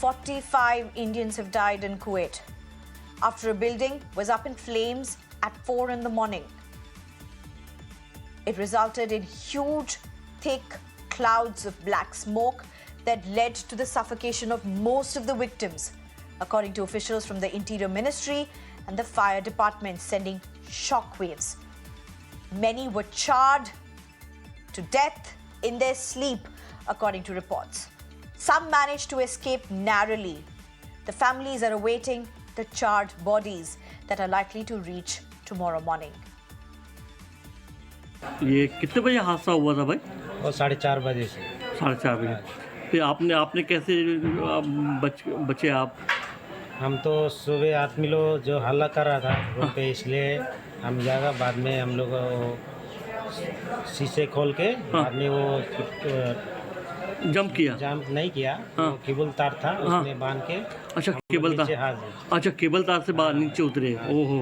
45 Indians have died in Kuwait after a building was up in flames at 4 in the morning. It resulted in huge, thick clouds of black smoke that led to the suffocation of most of the victims, according to officials from the Interior Ministry and the Fire Department, sending shockwaves. Many were charred to death in their sleep, according to reports. Some managed to escape narrowly. The families are awaiting the charred bodies that are likely to reach tomorrow morning. ये कितने बजे हादसा हुआ था भाई? वो 4:30 बजे से। 4:30 बजे। फिर आपने कैसे बचे आप? हम तो सुबह आदमी लोग जो हल्ला कर रहा था रूम पे, इसलिए हम जागा। बाद में हम लोग शीशे खोल के बाद में वो जंप नहीं किया। हाँ। वो केबल तार था, उसमें बांध के। अच्छा, केबल तार। अच्छा, केबल तार से बाहर नीचे उतरे। ओहो,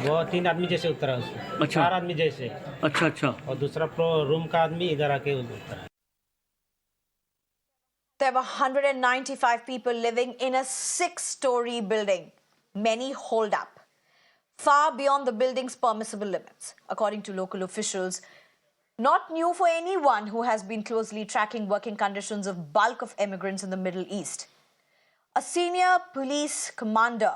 वो 3 आदमी जैसे उतरा उसमें। अच्छा, 4 आदमी जैसे। अच्छा। और दूसरा रूम का आदमी इधर आके उतरा। There were 195 people living in a 6-story building, many holed up, far beyond the building's permissible limits, according to local officials. Not new for anyone who has been closely tracking working conditions of bulk of immigrants in the Middle East. A senior police commander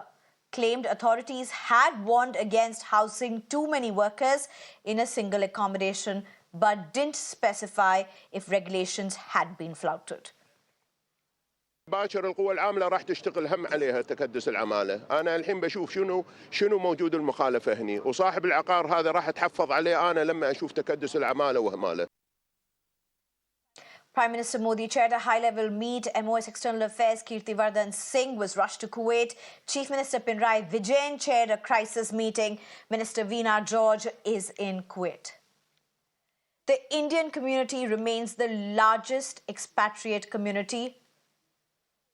claimed authorities had warned against housing too many workers in a single accommodation, but didn't specify if regulations had been flouted. باكر القوى العاملة راح تشتغل هم عليها تكدس العمالة. أنا الحين بشوف شنو موجود المخالفة هني، وصاحب العقار هذا راح تحفظ عليه أنا لما أشوف تكدس العمالة وإهماله. Prime Minister Modi chaired a high-level meet. MOS External Affairs Kirtivardhan Singh was rushed to Kuwait. Chief Minister Pinarayi Vijayan chaired a crisis meeting. Minister Veena George is in Kuwait. The Indian community remains the largest expatriate community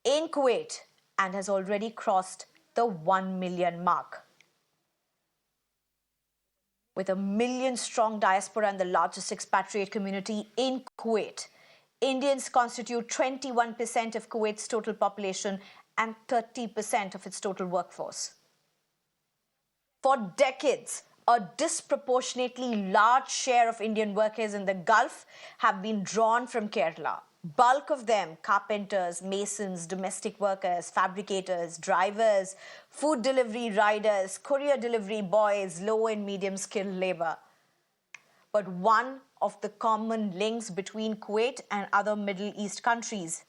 in Kuwait and has already crossed the 1 million mark. With a 1 million-strong diaspora and the largest expatriate community in Kuwait, Indians constitute 21% of Kuwait's total population and 30% of its total workforce. For decades, a disproportionately large share of Indian workers in the Gulf have been drawn from Kerala. Bulk of them carpenters, masons, domestic workers, fabricators, drivers, food delivery riders, courier delivery boys, low and medium skilled labor. But one of the common links between Kuwait and other Middle East countries,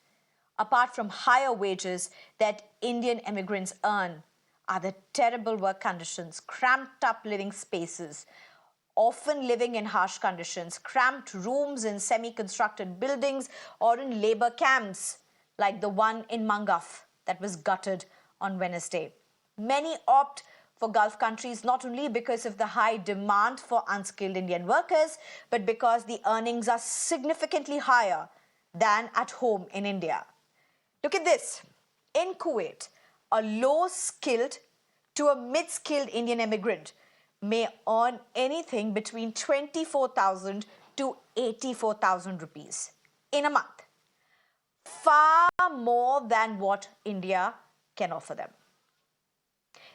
apart from higher wages that Indian immigrants earn, are the terrible work conditions, cramped up living spaces, often living in harsh conditions, cramped rooms in semi-constructed buildings or in labor camps like the one in Mangaf that was gutted on Wednesday. Many opt for Gulf countries not only because of the high demand for unskilled Indian workers, but because the earnings are significantly higher than at home in India. Look at this. In Kuwait, a low-skilled to a mid-skilled Indian immigrant may earn anything between 24,000 to 84,000 rupees in a month. Far more than what India can offer them.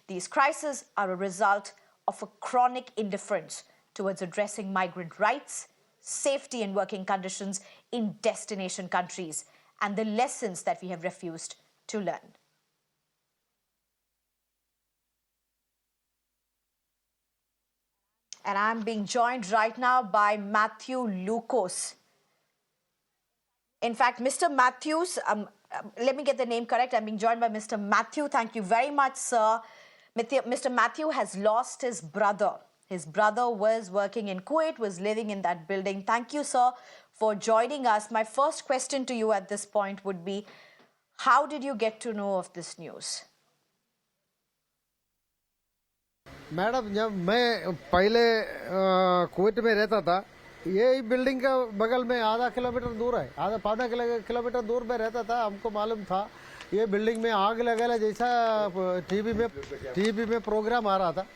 These crises are a result of a chronic indifference towards addressing migrant rights, safety and working conditions in destination countries, and the lessons that we have refused to learn. And I'm being joined right now by Matthew Lucas. In fact, Mr. Matthews, let me get the name correct. I'm being joined by Mr. Matthew. Thank you very much, sir. Mr. Matthew has lost his brother. His brother was working in Kuwait, was living in that building. Thank you, sir, for joining us. My first question to you at this point would be, how did you get to know of this news? Madam, जब मैं पहले Kuwait में रहता था, ये building का बगल में आधा किलोमीटर दूर है, आधा किलोमीटर दूर में रहता था। हमको मालूम था ये बिल्डिंग में आग लगा जैसा टीवी में प्रोग्राम आ रहा था।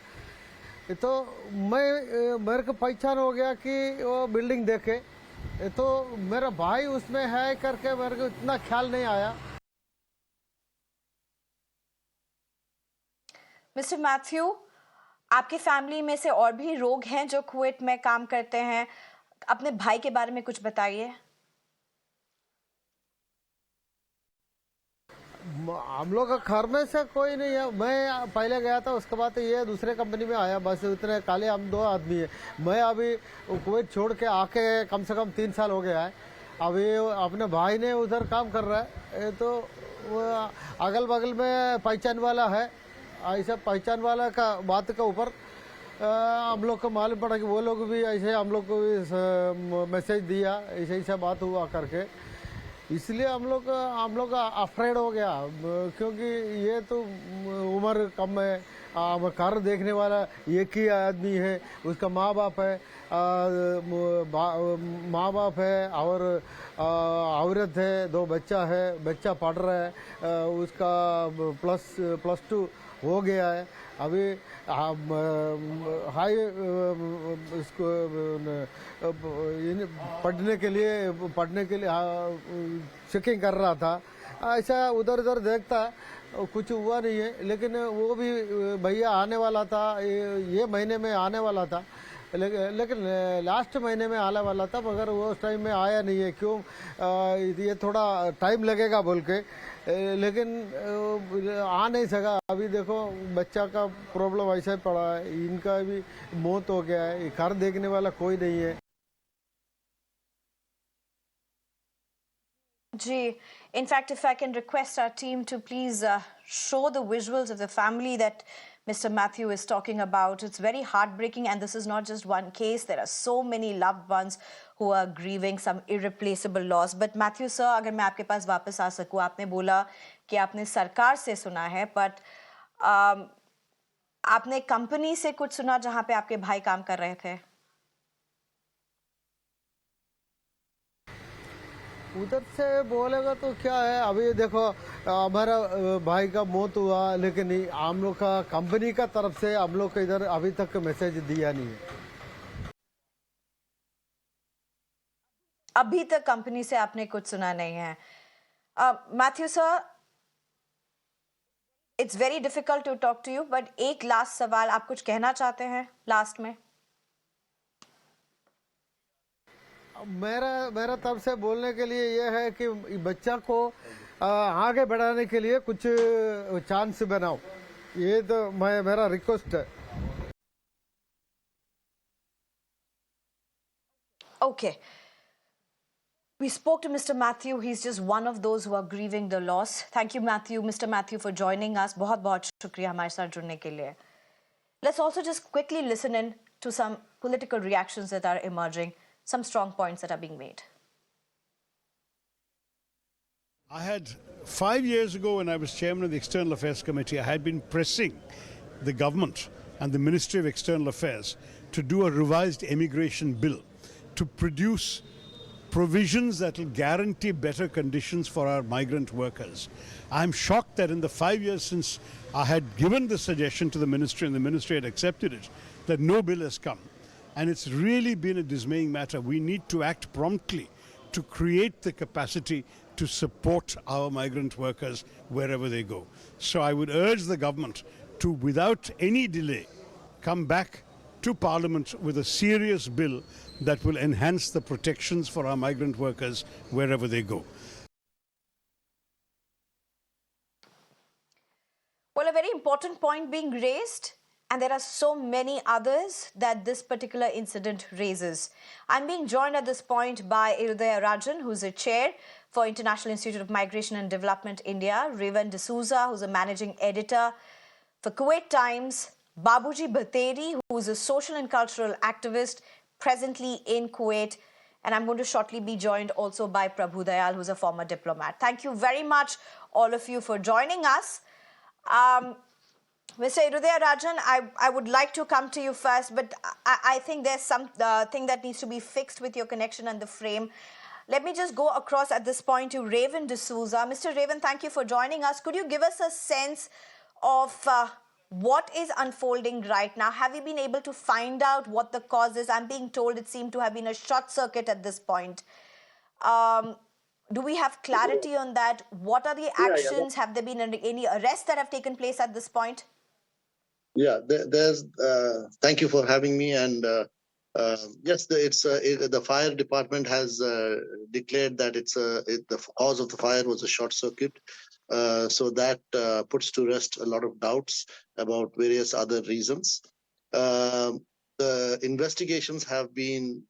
तो मेरे को पहचान हो गया कि वो बिल्डिंग देखे, तो मेरा भाई उसमें है करके मेरे को इतना ख्याल नहीं आया। मिस्टर मैथ्यू, आपकी फैमिली में से और भी लोग हैं जो कुवैत में काम करते हैं। अपने भाई के बारे में कुछ बताइए। हम लोग का घर में से कोई नहीं है। मैं पहले गया था, उसके बाद ये दूसरे कंपनी में आया, बस इतने काले हम 2 आदमी है। मैं अभी कुवैत छोड़ के आके कम से कम 3 साल हो गया है। अभी अपने भाई ने उधर काम कर रहा है। ये तो वो अगल बगल में पहचान वाला है, ऐसा पहचान वाला का बात के ऊपर हम लोग को मालूम पड़ा कि वो लोग भी ऐसे हम लोग को भी मैसेज दिया, ऐसे ऐसा बात हुआ करके। इसलिए हम लोग अफ्रेड हो गया, क्योंकि ये तो उम्र कम है। घर देखने वाला एक ही आदमी है, उसका माँ बाप है, माँ बाप है और औरत है, 2 बच्चा है, बच्चा पढ़ रहा है, उसका +2 हो गया है। अभी हाई इसको पढ़ने के लिए चेकिंग कर रहा था। ऐसा उधर उधर देखता, कुछ हुआ नहीं है। लेकिन वो भी भैया आने वाला था, ये महीने में आने वाला था, लेकिन लास्ट महीने में आने वाला था, मगर वो उस टाइम में आया नहीं है। क्यों? ये थोड़ा टाइम लगेगा बोल के, लेकिन आ नहीं सका। अभी देखो बच्चा का प्रॉब्लम ऐसा ही पड़ा है, इनका भी मौत हो गया है, घर देखने वाला कोई नहीं है। Gee, in fact, if I can request our team to please show the visuals of the family that Mr. Matthew is talking about. It's very heartbreaking, and this is not just one case. There are so many loved ones who are grieving some irreplaceable loss. But Matthew sir, अगर मैं आपके पास वापस आ सकूं, आपने बोला कि आपने सरकार से सुना है, but आपने कंपनी से कुछ सुना जहां पे आपके भाई काम कर रहे थे? उधर से बोलेगा तो क्या है, अभी देखो हमारा भाई का मौत हुआ, लेकिन हम लोग का कंपनी का तरफ से हम लोग को इधर अभी तक मैसेज दिया नहीं है। अभी तक कंपनी से आपने कुछ सुना नहीं है। Matthew sir, it's very difficult to talk to you, but एक लास्ट सवाल, आप कुछ कहना चाहते हैं लास्ट में? मेरा तब से बोलने के लिए ये है कि बच्चा को आगे बढ़ाने के लिए कुछ चांस बनाओ, ये तो मेरा रिक्वेस्ट है। Okay. We spoke to Mr. Matthew. He's just one of those who are grieving the loss. Thank you, Matthew, Mr. Matthew, for joining us. बहुत शुक्रिया हमारे साथ जुड़ने के लिए. Let's also just quickly listen in to some political reactions that are emerging, some strong points that are being made. I had 5 years ago, when I was chairman of the External Affairs Committee, I had been pressing the government and the Ministry of External Affairs to do a revised immigration bill to produce provisions that will guarantee better conditions for our migrant workers. I'm shocked that in the 5 years since I had given the suggestion to the ministry and the ministry had accepted it, that no bill has come. And it's really been a dismaying matter. We need to act promptly to create the capacity to support our migrant workers wherever they go. So I would urge the government to, without any delay, come back to Parliament with a serious bill that will enhance the protections for our migrant workers wherever they go. Well, a very important point being raised, and there are so many others that this particular incident raises. I'm being joined at this point by Irudaya Rajan, who's a chair for International Institute of Migration and Development India, Revan D'Souza, who's a managing editor for Kuwait Times, Babuji Bhateri, who's a social and cultural activist presently in Kuwait, and I'm going to shortly be joined also by Prabhu Dayal, who's a former diplomat. Thank you very much, all of you, for joining us. Mr. Irudaya Rajan, I would like to come to you first, but I think there's some thing that needs to be fixed with your connection and the frame. Let me just go across at this point to Revan D'Souza. Mr. Revan, thank you for joining us. Could you give us a sense of what is unfolding right now? Have you been able to find out what the cause is? I'm being told it seemed to have been a short circuit at this point. Do we have clarity on that? What are the actions? Have there been any arrests that have taken place at this point? Yeah, there's. Thank you for having me. And yes, the fire department has declared that the cause of the fire was a short circuit. So that puts to rest a lot of doubts about various other reasons. The investigations are being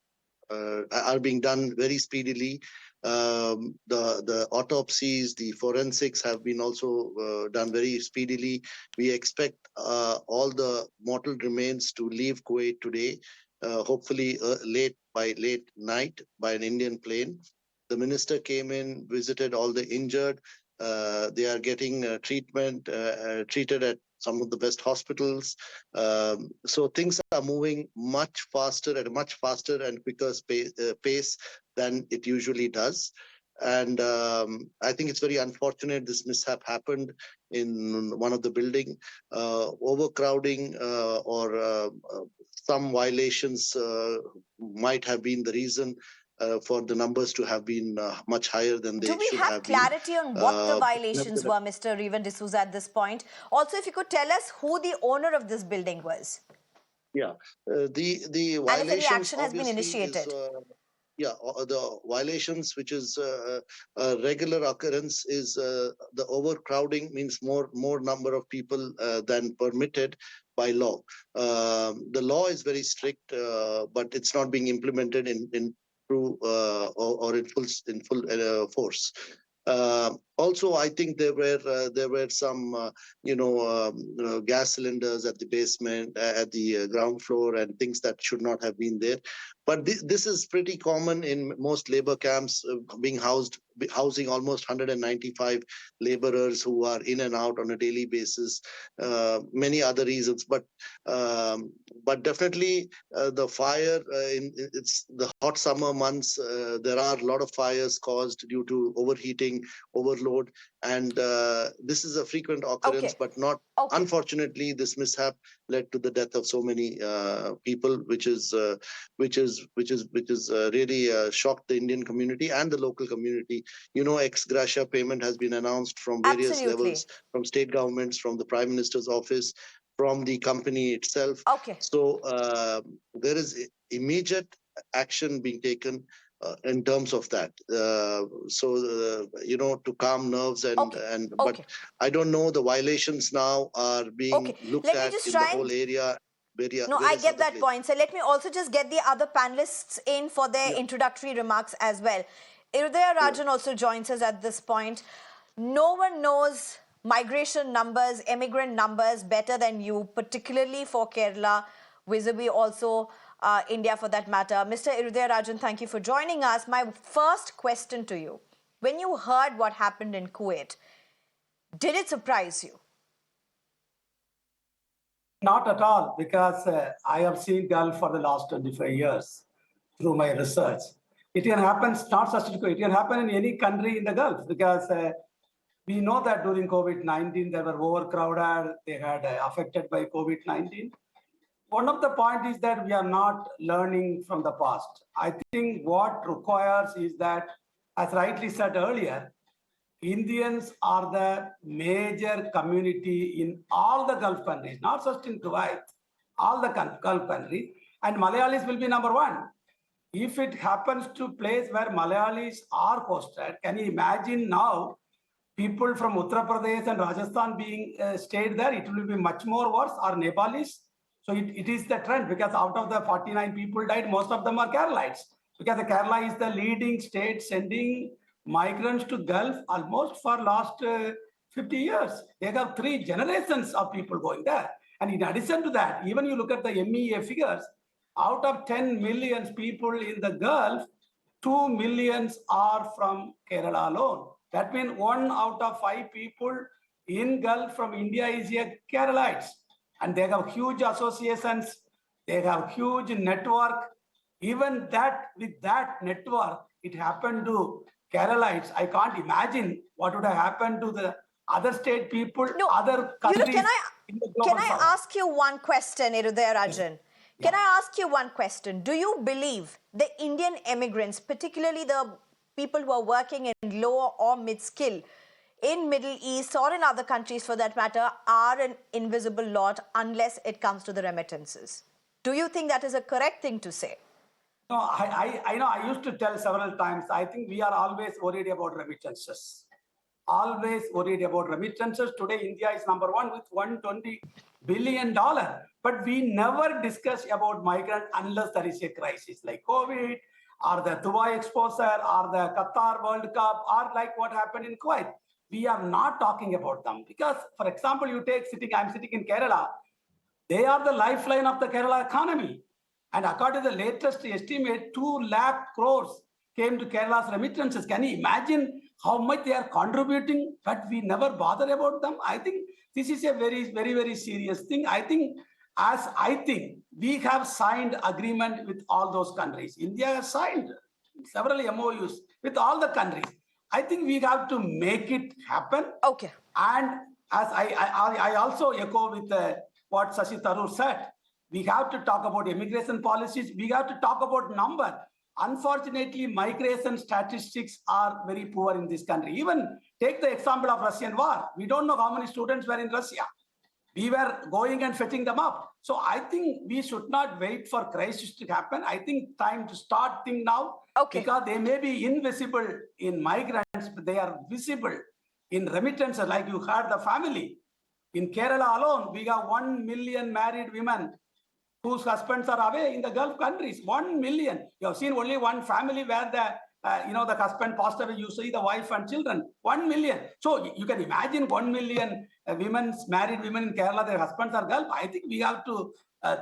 done very speedily. The autopsies, the forensics have been also done very speedily. We expect all the mortal remains to leave Kuwait today, hopefully by late night by an Indian plane. The minister came in, visited all the injured. They are getting treated at some of the best hospitals. So things are moving much faster at a much faster and quicker pace than it usually does. And I think it's very unfortunate this mishap happened in one of the building. Overcrowding or some violations might have been the reason for the numbers to have been much higher than Do they we should have have been. clarity on what the violations Nevertheless, were, Mr. Revan D'Souza, at this point? Also, if you could tell us who the owner of this building was, yeah, the and if any violations action has been obviously is initiated. the violations which is a regular occurrence is the overcrowding means more number of people than permitted by law. The law is very strict, but it's not being implemented in true or in full force. Also, I think there were some gas cylinders at the basement, at the ground floor, and things that should not have been there. But this is pretty common in most labor camps, housing almost 195 laborers who are in and out on a daily basis. Many other reasons, but definitely the fire it's the hot summer months. There are a lot of fires caused due to overheating, overload, and this is a frequent occurrence, Okay. but not. Okay. Unfortunately, this mishap led to the death of so many people, which is really shocked the Indian community and the local community. Ex gratia payment has been announced from various Absolutely. levels, from state governments, from the Prime Minister's office, from the company itself. Okay. So there is immediate action being taken in terms of that. To calm nerves but Okay. I don't know, the violations now are being Okay. looked Let me at just in the try whole and area, no, I various get other that places. point. So let me also just get the other panelists in for their Yeah. introductory remarks as well. Irdaya Rajan also joins us at this point. No one knows migration numbers, immigrant numbers better than you, particularly for Kerala, vis-a-vis also India for that matter. Mr. Irdaya Rajan, thank you for joining us. My first question to you, when you heard what happened in Kuwait, did it surprise you? Not at all, because I have seen Gulf for the last 25 years through my research. It can happen, not just in Kuwait, it can happen in any country in the Gulf, because we know that during COVID-19, they were overcrowded, they had affected by COVID-19. One of the points is that we are not learning from the past. I think what requires is that, as rightly said earlier, Indians are the major community in all the Gulf countries, not just in Kuwait, all the Gulf countries, and Malayalis will be number one. If it happens to place where Malayalis are posted, can you imagine now people from Uttar Pradesh and Rajasthan being stayed there? It will be much more worse, or Nepalis. So it is the trend, because out of the 49 people died, most of them are Keralites, because the Kerala is the leading state sending migrants to Gulf almost for last 50 years. They have 3 generations of people going there. And in addition to that, even you look at the MEA figures, out of 10 million people in the Gulf, 2 million are from Kerala alone. That means 1 out of 5 people in Gulf from India is a Keralites. And they have huge associations, they have huge network. Even that, with that network, it happened to Keralites. I can't imagine what would have happened to the other state people, No, other countries in the global can I south. ask you one question, Irudaya Rajan? Can I ask you one question? Do you believe the Indian immigrants, particularly the people who are working in lower or mid skill, in Middle East or in other countries for that matter are an invisible lot unless it comes to the remittances. Do you think that is a correct thing to say? No, I know I used to tell several times, I think we are always worried about remittances. Always worried about remittances. Today, India is number one with $120 billion. But we never discuss about migrant unless there is a crisis like COVID, or the Dubai exposure, or the Qatar World Cup, or like what happened in Kuwait. We are not talking about them because, for example, I'm sitting in Kerala. They are the lifeline of the Kerala economy. And according to the latest estimate, 2 lakh crores came to Kerala's remittances. Can you imagine how much they are contributing, but we never bother about them? I think this is a very, very, very serious thing. I think we have signed agreement with all those countries. India has signed several MOUs with all the countries. I think we have to make it happen. Okay. And as I also echo with what Shashi Tharoor said, we have to talk about immigration policies. We have to talk about number. Unfortunately, migration statistics are very poor in this country. Even take the example of Russian war. We don't know how many students were in Russia. We were going and fetching them up. So I think we should not wait for crisis to happen. I think time to start thing now. Okay. Because they may be invisible in migrants, but they are visible in remittances. Like you heard the family. In Kerala alone, we have 1 million married women whose husbands are away in the Gulf countries. 1 million. You have seen only one family where the husband passed away. You see the wife and children. 1 million. So you can imagine 1 million married women in Kerala, their husbands are Gulf. I think we have to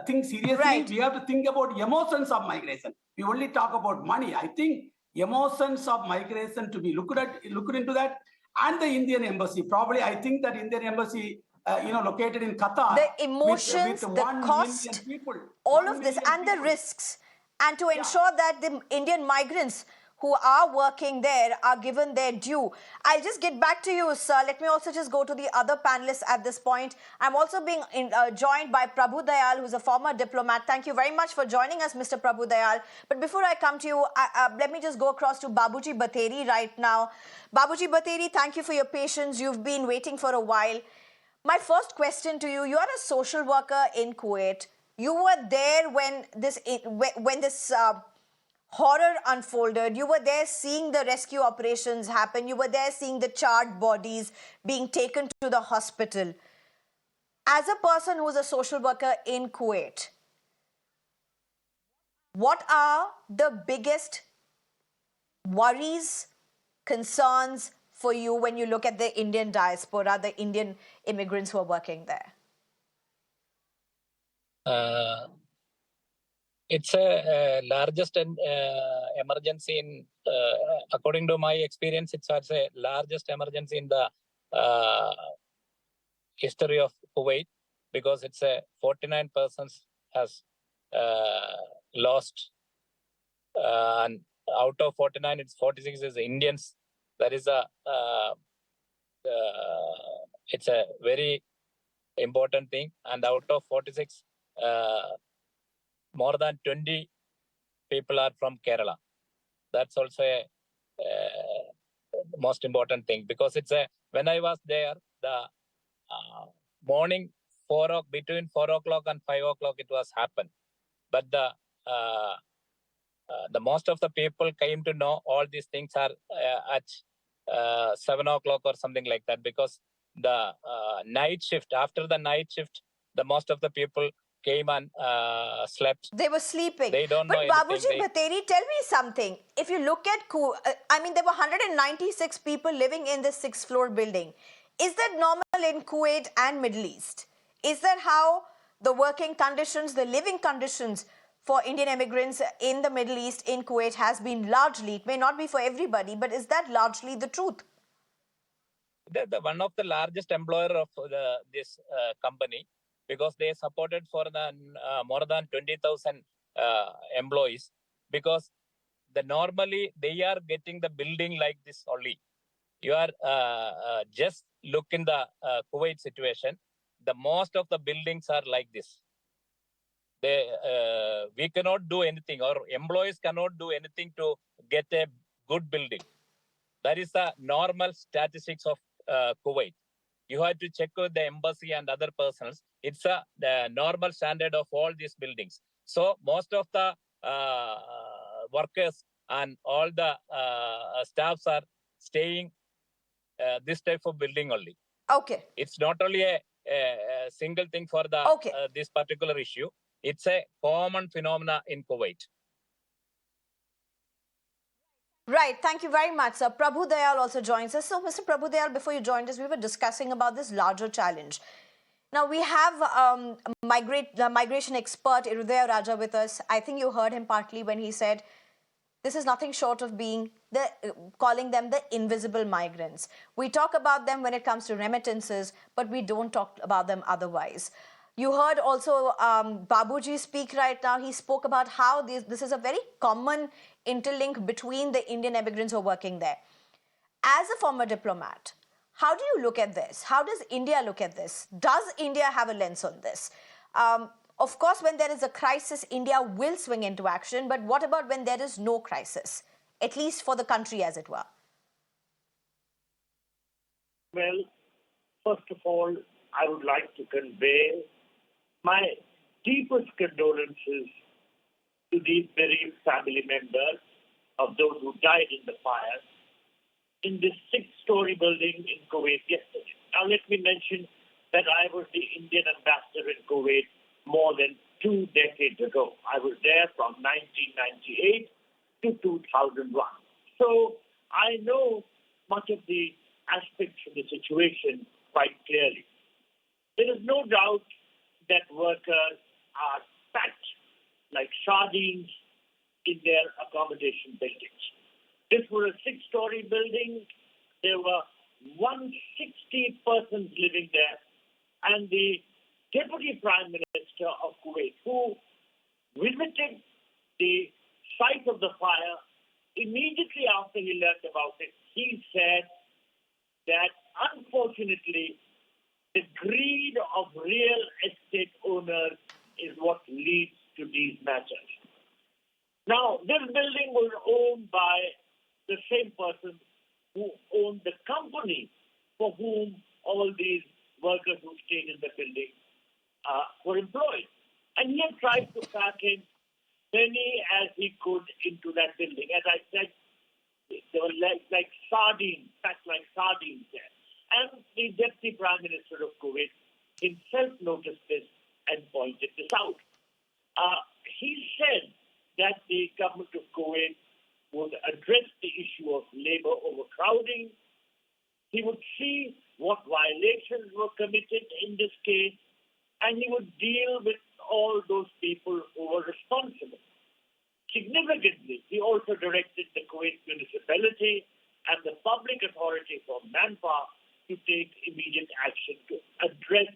think seriously. Right. We have to think about emotions of migration. We only talk about money. I think emotions of migration to be looked into that. And the Indian embassy. Probably I think that Indian embassy located in Qatar. The emotions, with the 1 cost, million people, all 1 of this, million and the people. risks. And to ensure that the Indian migrants who are working there are given their due. I'll just get back to you, sir. Let me also just go to the other panelists at this point. I'm also being joined by Prabhu Dayal, who's a former diplomat. Thank you very much for joining us, Mr. Prabhu Dayal. But before I come to you, let me just go across to Babuji Bateri right now. Babuji Bateri, thank you for your patience. You've been waiting for a while. My first question to you, you are a social worker in Kuwait. You were there when this horror unfolded. You were there seeing the rescue operations happen. You were there seeing the charred bodies being taken to the hospital. As a person who's a social worker in Kuwait, what are the biggest worries, concerns for you when you look at the Indian diaspora, the Indian immigrants who are working there? It's a largest emergency in, according to my experience, it's a largest emergency in the history of Kuwait, because it's 49 persons has lost, and out of 49, it's 46 is Indians. That is it's a very important thing. And out of 46, more than 20 people are from Kerala. That's also a most important thing, because it's when I was there, the morning between 4 o'clock and 5 o'clock it was happened. But the most of the people came to know all these things are at 7 o'clock or something like that, because the night shift, after the night shift, the most of the people came and slept. They were sleeping. They don't know But anything. Babuji Bateri, tell me something. If you look at, there were 196 people living in this 6th floor building. Is that normal in Kuwait and Middle East? Is that how the working conditions, the living conditions for Indian immigrants in the Middle East, in Kuwait, has been largely? It may not be for everybody, but is that largely the truth? The one of the largest employer of this company, because they supported for the more than 20,000 employees, because normally they are getting the building like this only. You are just look in the Kuwait situation, the most of the buildings are like this. We cannot do anything, or employees cannot do anything to get a good building. That is the normal statistics of Kuwait. You have to check with the embassy and other persons. It's the normal standard of all these buildings. So most of the workers and all the staffs are staying this type of building only. Okay. It's not only a single thing for the this particular issue. It's a common phenomena in Kuwait. Right, thank you very much, sir. Prabhu Dayal also joins us. So, Mr. Prabhu Dayal, before you joined us, we were discussing about this larger challenge. Now, we have the migration expert, Irudaya Raja, with us. I think you heard him partly when he said, this is nothing short of being calling them the invisible migrants. We talk about them when it comes to remittances, but we don't talk about them otherwise. You heard also Babuji speak right now. He spoke about how this is a very common interlink between the Indian immigrants who are working there. As a former diplomat, how do you look at this? How does India look at this? Does India have a lens on this? Of course, when there is a crisis, India will swing into action. But what about when there is no crisis, at least for the country, as it were? Well, first of all, I would like to convey my deepest condolences to these bereaved family members of those who died in the fire in this 6-story building in Kuwait yesterday. Now, let me mention that I was the Indian ambassador in Kuwait more than 2 decades ago. I was there from 1998 to 2001. So I know much of the aspects of the situation quite clearly. There is no doubt that workers are packed like sardines in their accommodation buildings. This was a 6-story building. There were 160 persons living there. And the Deputy Prime Minister of Kuwait, who visited the site of the fire immediately after he learned about it, he said that unfortunately the greed of real estate owners is what leads to these matters. Now, this building was owned by the same person who owned the company for whom all these workers who stayed in the building were employed. And he had tried to pack in many as he could into that building. As I said, they were like sardines, packed like sardines there. And the Deputy Prime Minister of Kuwait himself noticed this and pointed this out. He said that the government of Kuwait would address the issue of labor overcrowding. He would see what violations were committed in this case, and he would deal with all those people who were responsible. Significantly, he also directed the Kuwait municipality and the public authority for manpower to take immediate action to address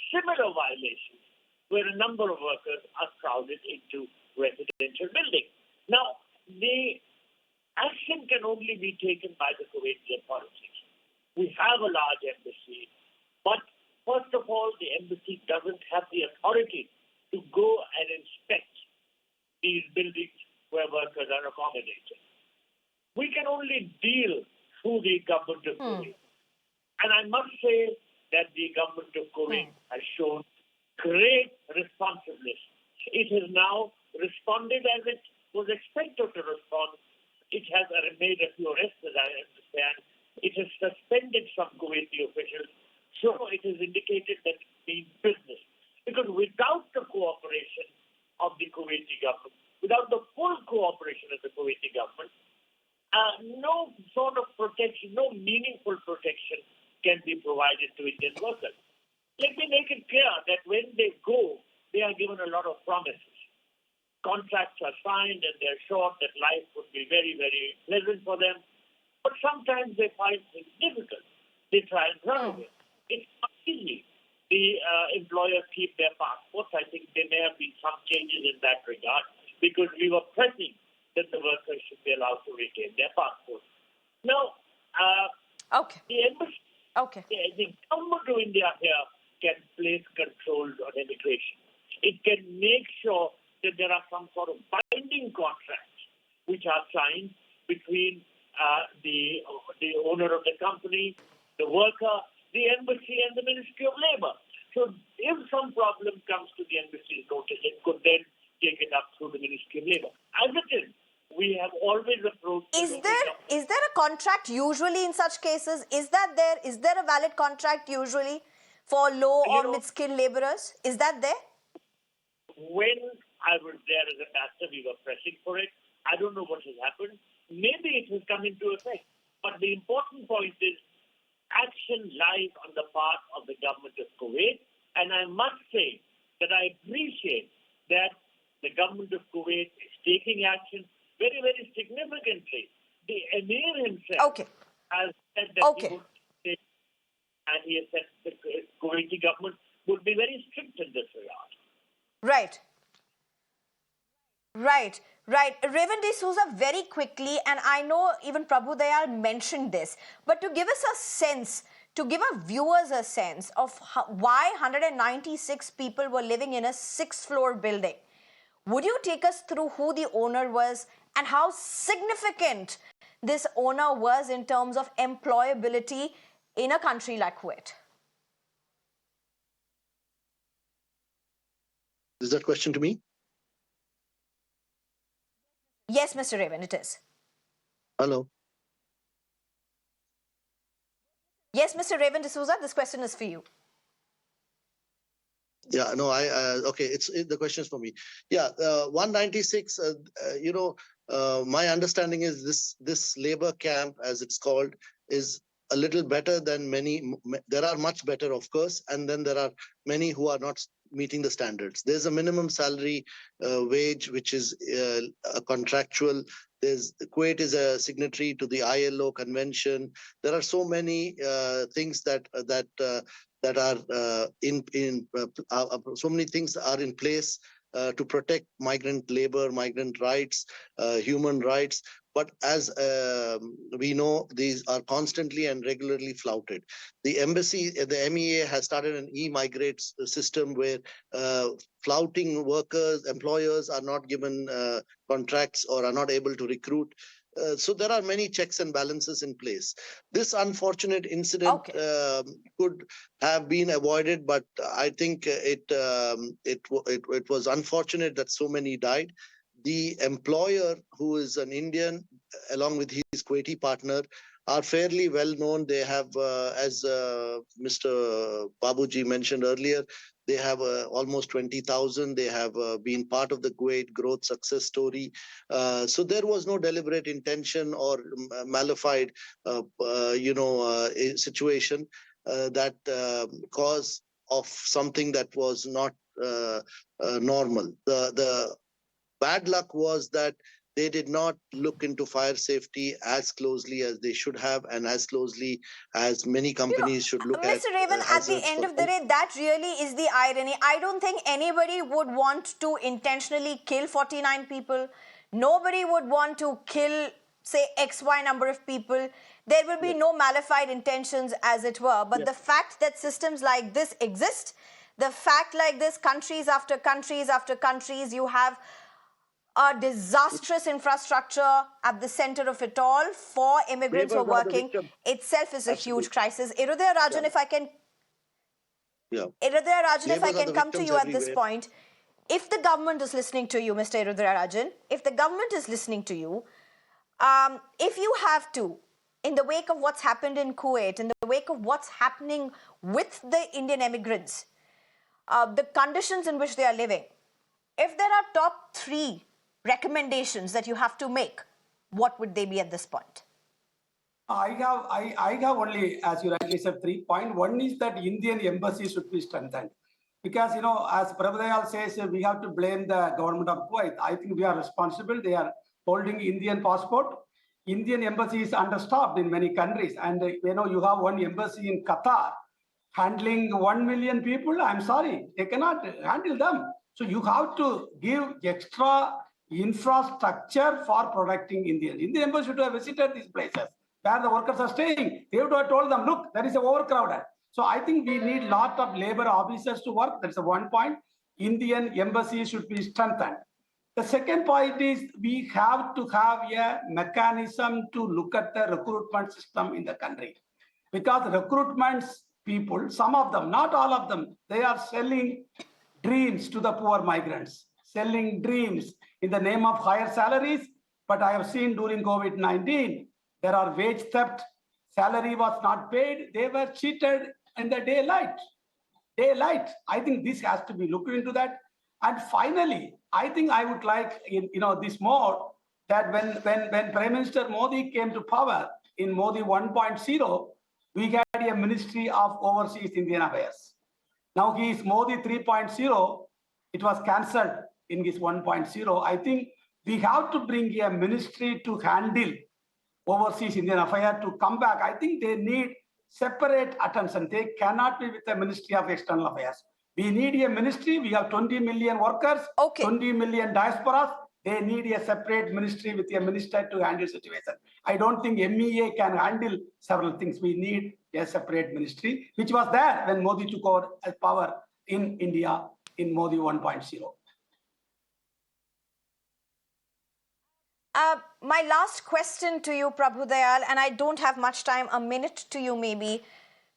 similar violations where a number of workers are crowded into residential buildings. Now, the action can only be taken by the Kuwaiti authorities. We have a large embassy, but first of all, the embassy doesn't have the authority to go and inspect these buildings where workers are accommodated. We can only deal through the government of Kuwait. And I must say that the government of Kuwait has shown great responsiveness. It has now responded as it was expected to respond. It has made a few arrests, as I understand. It has suspended some Kuwaiti officials. So it has indicated that it means business. Because without the cooperation of the Kuwaiti government, without the full cooperation of the Kuwaiti government, no sort of protection, no meaningful protection can be provided to Indian workers. Let me make it clear that when they go, they are given a lot of promises. Contracts are signed and they're sure that life would be very, very pleasant for them. But sometimes they find things difficult. They try and run away. It's not easy. The employers keep their passports. I think there may have been some changes in that regard because we were pressing that the workers should be allowed to retain their passports. Now, the embassy, the government of India here can place controls on immigration. It can make sure that there are some sort of binding contracts which are signed between the owner of the company the worker, the embassy, and the Ministry of Labour. So if some problem comes to the embassy's notice, it could then take it up through the Ministry of Labour. As it is, we have always approached. Is there a contract usually in such cases? Is there a valid contract usually for low or mid-skilled laborers? Is that there? When I was there as ambassador, we were pressing for it. I don't know what has happened. Maybe it has come into effect. But the important point is action lies on the part of the government of Kuwait. And I must say that I appreciate that the government of Kuwait is taking action very, very significantly. The Emir himself has said that he would take, and he has said the Kuwaiti government would be very strict in this regard. Right. Revan D'Souza, very quickly, and I know even Prabhu Dayal mentioned this, but to give us a sense, to give our viewers a sense of why 196 people were living in a 6th-floor building, would you take us through who the owner was and how significant this owner was in terms of employability in a country like Kuwait? Is that question to me? Yes, Mr. Revan, it is. Hello. Yes, Mr. Revan D'Souza, this question is for you. Yeah, no, okay, the question is for me. Yeah, 196, my understanding is this labor camp, as it's called, is a little better than many. There are much better, of course, and then there are many who are not meeting the standards. There's a minimum salary wage, which is a contractual. Kuwait is a signatory to the ILO convention. There are so many things that are so many things are in place to protect migrant labor, migrant rights, human rights. But as we know, these are constantly and regularly flouted. The embassy, the MEA has started an e-migrate system where flouting workers, employers are not given contracts or are not able to recruit. So there are many checks and balances in place. This unfortunate incident could have been avoided, but I think it was unfortunate that so many died. The employer, who is an Indian, along with his Kuwaiti partner, are fairly well known. They have, as Mr. Babuji mentioned earlier, they have almost 20,000. They have been part of the Kuwait growth success story. So there was no deliberate intention or malified, situation that cause of something that was not normal. The bad luck was that they did not look into fire safety as closely as they should have, and as closely as many companies should look at. Mr. Revan, at the end of the day, that really is the irony. I don't think anybody would want to intentionally kill 49 people. Nobody would want to kill, say, XY number of people. There will be no malified intentions, as it were. But the fact that systems like this exist, the fact like this, countries after countries after countries, you have a disastrous infrastructure at the center of it all for immigrants who are working itself is a huge crisis. Irudaya Rajan, if I can, Irudaya Rajan, if I can come to you at this point, if the government is listening to you, Mr. Irudaya Rajan, if the government is listening to you, if you have to, in the wake of what's happened in Kuwait, in the wake of what's happening with the Indian immigrants, the conditions in which they are living, if there are top 3 recommendations that you have to make, what would they be at this point? I have only, as you rightly said, 3 points. One is that Indian embassy should be strengthened. Because, as Prabhu says, we have to blame the government of Kuwait. I think we are responsible. They are holding Indian passport. Indian embassy is understaffed in many countries. And, you have one embassy in Qatar handling 1 million people. I'm sorry, they cannot handle them. So you have to give extra infrastructure for protecting Indians. Indian embassy should have visited these places where the workers are staying. They would have told them, look, there is an overcrowded. So I think we need lot of labor officers to work. That's the one point. Indian embassy should be strengthened. The second point is we have to have a mechanism to look at the recruitment system in the country. because recruitments people, some of them, not all of them, they are selling dreams to the poor migrants, selling dreams in the name of higher salaries. But I have seen during COVID-19, there are wage theft, salary was not paid, they were cheated in the daylight. I think this has to be looked into that. And finally, I think I would like, this more, that when Prime Minister Modi came to power in Modi 1.0, we had a Ministry of Overseas Indian Affairs. Now he is Modi 3.0. It was cancelled in his 1.0. I think we have to bring a ministry to handle overseas Indian affairs to come back. I think they need separate attention. They cannot be with the Ministry of External Affairs. We need a ministry. We have 20 million workers, 20 million diasporas. They need a separate ministry with a minister to handle situation. I don't think MEA can handle several things. We need a separate ministry, which was there when Modi took over power in India in Modi 1.0. My last question to you, Prabhu Dayal, and I don't have much time, a minute to you maybe,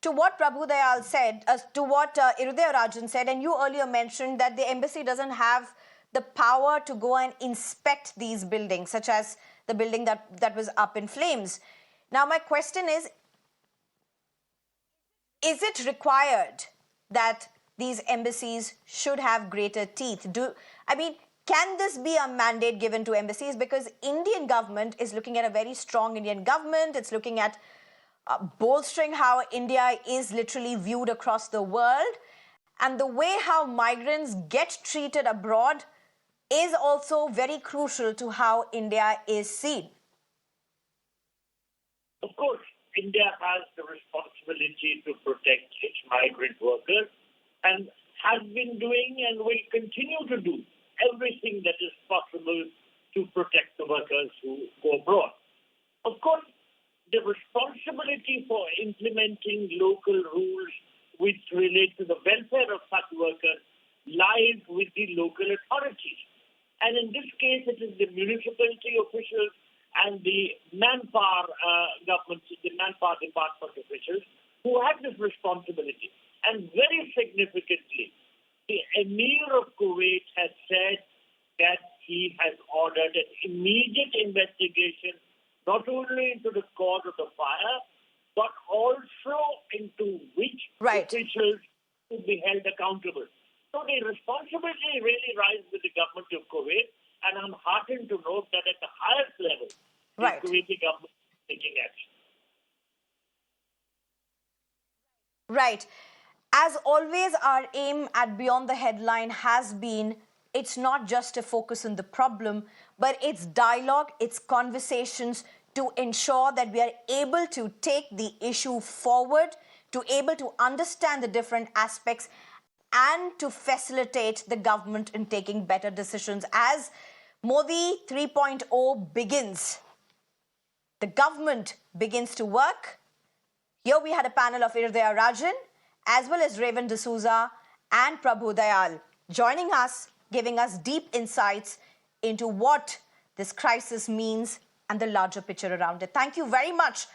to what Prabhu Dayal said, to what Irudaya Rajan said, and you earlier mentioned that the embassy doesn't have the power to go and inspect these buildings, such as the building that was up in flames. Now, my question is it required that these embassies should have greater teeth? Can this be a mandate given to embassies? Because Indian government is looking at a very strong Indian government. It's looking at bolstering how India is literally viewed across the world. And the way how migrants get treated abroad is also very crucial to how India is seen. Of course, India has the responsibility to protect its migrant workers and has been doing and will continue to do everything that is possible to protect the workers who go abroad. Of course, the responsibility for implementing local rules which relate to the welfare of such workers lies with the local authorities. And in this case, it is the municipality officials and the manpower the manpower department officials who have this responsibility. And very significantly, the Emir of Kuwait has said that he has ordered an immediate investigation, not only into the cause of the fire, but also into which officials should be held accountable. So the responsibility really lies with the government of Kuwait, and I'm heartened to note that at the highest level, the Kuwaiti government is taking action. Right. As always, our aim at Beyond the Headline has been, it's not just a focus on the problem, but it's dialogue, it's conversations to ensure that we are able to take the issue forward, to able to understand the different aspects and to facilitate the government in taking better decisions. As Modi 3.0 begins, the government begins to work. Here we had a panel of Irudaya Rajan, as well as Revan D'Souza and Prabhu Dayal, joining us, giving us deep insights into what this crisis means and the larger picture around it. Thank you very much,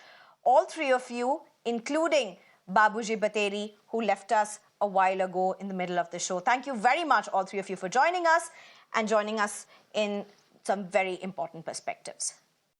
all three of you, including Babuji Bateri, who left us a while ago in the middle of the show. Thank you very much, all three of you, for joining us and joining us in some very important perspectives.